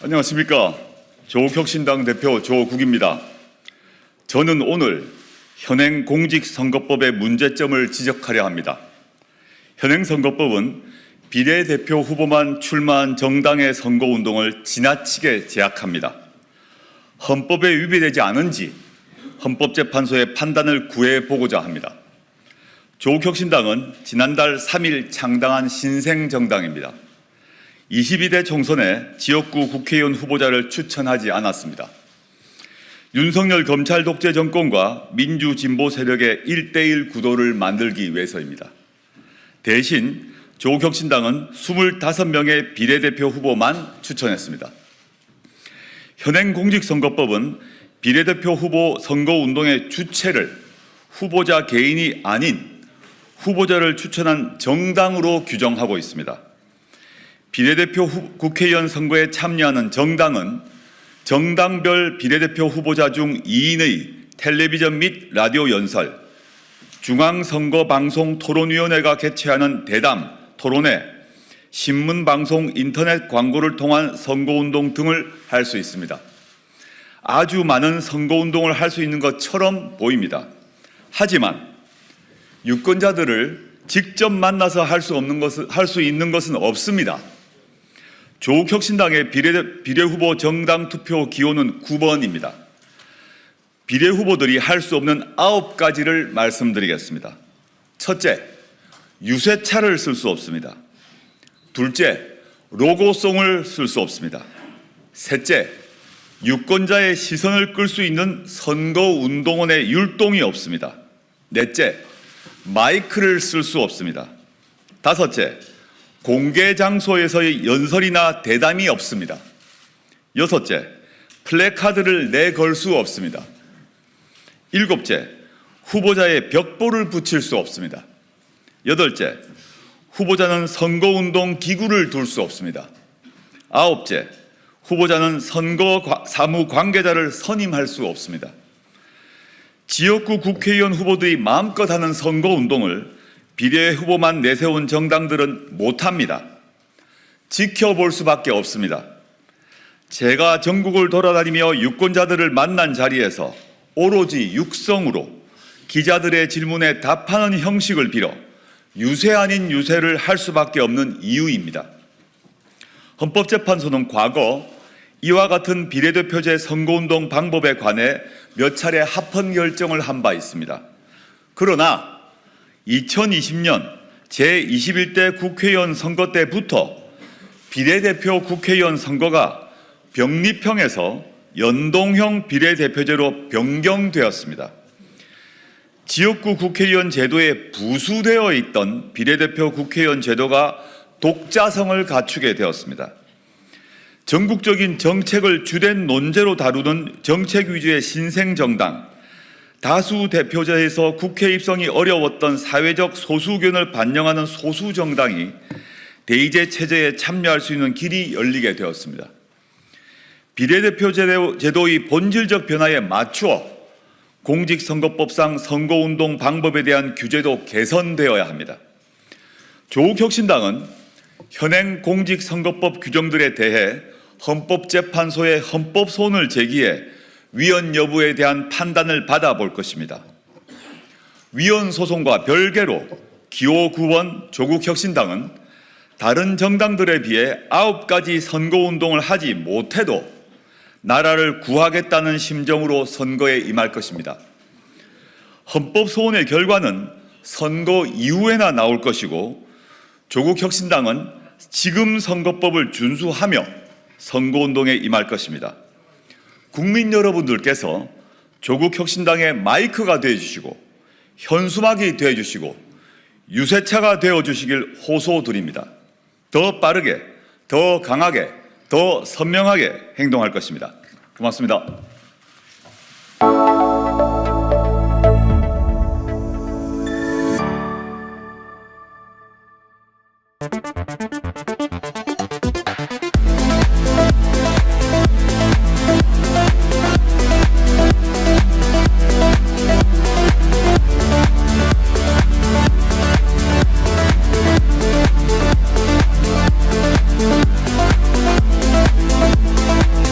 안녕하십니까. 조국혁신당 대표 조국입니다. 저는 오늘 현행 공직선거법의 문제점을 지적하려 합니다. 현행 선거법은 비례대표 후보만 출마한 정당의 선거운동을 지나치게 제약합니다. 헌법에 위배되지 않은지 헌법재판소의 판단을 구해보고자 합니다. 조국혁신당은 지난달 3일 창당한 신생정당입니다. 22대 총선에 지역구 국회의원 후보자를 추천하지 않았습니다. 윤석열 검찰 독재 정권과 민주진보 세력의 1:1 구도를 만들기 위해서입니다. 대신 조국혁신당은 25명의 비례대표 후보만 추천했습니다. 현행 공직선거법은 비례대표 후보 선거운동의 주체를 후보자 개인이 아닌 후보자를 추천한 정당으로 규정하고 있습니다. 비례대표 국회의원 선거에 참여하는 정당은 정당별 비례대표 후보자 중 2인의 텔레비전 및 라디오 연설, 중앙선거방송토론위원회가 개최하는 대담, 토론회, 신문, 방송, 인터넷 광고를 통한 선거운동 등을 할 수 있습니다. 아주 많은 선거운동을 할 수 있는 것처럼 보입니다. 하지만 유권자들을 직접 만나서 할 수 있는 것은 없습니다. 조국혁신당의 비례후보 정당 투표 기호는 9번입니다. 비례후보들이 할 수 없는 9가지를 말씀드리겠습니다. 첫째, 유세차를 쓸 수 없습니다. 둘째, 로고송을 쓸 수 없습니다. 셋째, 유권자의 시선을 끌 수 있는 선거운동원의 율동이 없습니다. 넷째, 마이크를 쓸 수 없습니다. 다섯째, 공개 장소에서의 연설이나 대담이 없습니다. 여섯째, 플래카드를 내걸 수 없습니다. 일곱째, 후보자의 벽보를 붙일 수 없습니다. 여덟째, 후보자는 선거운동 기구를 둘 수 없습니다. 아홉째, 후보자는 선거 사무 관계자를 선임할 수 없습니다. 지역구 국회의원 후보들이 마음껏 하는 선거운동을 비례 후보만 내세운 정당들은 못합니다. 지켜볼 수밖에 없습니다. 제가 전국을 돌아다니며 유권자들을 만난 자리에서 오로지 육성으로 기자들의 질문에 답하는 형식을 빌어 유세 아닌 유세를 할 수밖에 없는 이유입니다. 헌법재판소는 과거 이와 같은 비례대표제 선거운동 방법에 관해 몇 차례 합헌 결정을 한 바 있습니다. 그러나 2020년 제21대 국회의원 선거 때부터 비례대표 국회의원 선거가 병립형에서 연동형 비례대표제로 변경되었습니다. 지역구 국회의원 제도에 부수되어 있던 비례대표 국회의원 제도가 독자성을 갖추게 되었습니다. 전국적인 정책을 주된 논제로 다루는 정책 위주의 신생정당, 다수 대표제에서 국회 입성이 어려웠던 사회적 소수견을 반영하는 소수정당이 대의제 체제에 참여할 수 있는 길이 열리게 되었습니다. 비례대표 제도의 본질적 변화에 맞추어 공직선거법상 선거운동 방법에 대한 규제도 개선되어야 합니다. 조국혁신당은 현행 공직선거법 규정들에 대해 헌법재판소에 헌법소원을 제기해 위헌 여부에 대한 판단을 받아볼 것입니다. 위헌 소송과 별개로 기호 9번 조국혁신당은 다른 정당들에 비해 9가지 선거운동을 하지 못해도 나라를 구하겠다는 심정으로 선거에 임할 것입니다. 헌법소원의 결과는 선거 이후에나 나올 것이고 조국혁신당은 지금 선거법을 준수하며 선거운동에 임할 것입니다. 국민 여러분들께서 조국혁신당의 마이크가 되어주시고 현수막이 되어주시고 유세차가 되어주시길 호소드립니다. 더 빠르게, 더 강하게, 더 선명하게 행동할 것입니다. 고맙습니다.